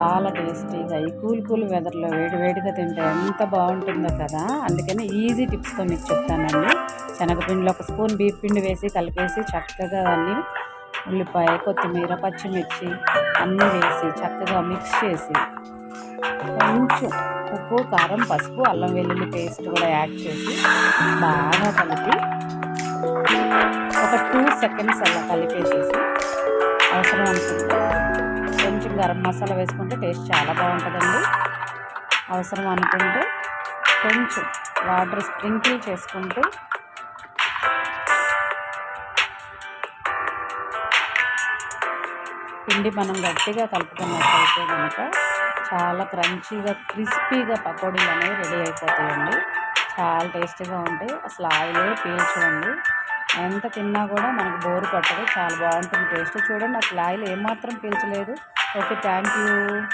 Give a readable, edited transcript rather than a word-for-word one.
చాలా టేస్టీగా ఈ కూల్ కూల్ వెదర్లో వేడి వేడిగా తింటే ఎంత బాగుంటుందో కదా. అందుకని ఈజీ టిప్స్తో మీకు చెప్తానండి. శనగపిండిలో ఒక స్పూన్ బియ్యం పిండి వేసి కలిపేసి చక్కగా అన్నీ ఉల్లిపాయ, కొత్తిమీర, పచ్చిమిర్చి అన్నీ వేసి చక్కగా మిక్స్ చేసి కొంచెం ఉప్పు, కారం, పసుపు, అల్లం వెల్లుల్లి పేస్ట్ కూడా యాడ్ చేసి బాగా కలిపి ఒక 2 సెకండ్స్ అలా కలిపేసేసి అవసరం అనుకుంటే కొంచెం గరం మసాలా వేసుకుంటే టేస్ట్ చాలా బాగుంటుందండి. అవసరం అనుకుంటే కొంచెం వాటర్ స్ప్రింకిల్ చేసుకుంటూ పిండి మనం గట్టిగా కలుపుకున్నట్లయితే కనుక చాలా క్రంచీగా క్రిస్పీగా పకోడీలు అనేవి రెడీ అయిపోతాయండి. చాలా టేస్టీగా ఉంటాయి. అసలు ఆయిలే పీల్చవండి. ఎంత తిన్నా కూడా మనకు బోరు కొట్టదు. చాలా బాగుంటుంది టేస్ట్. చూడండి అసలు ఆయిల్ ఏమాత్రం పీల్చలేదు. Okay, thank you.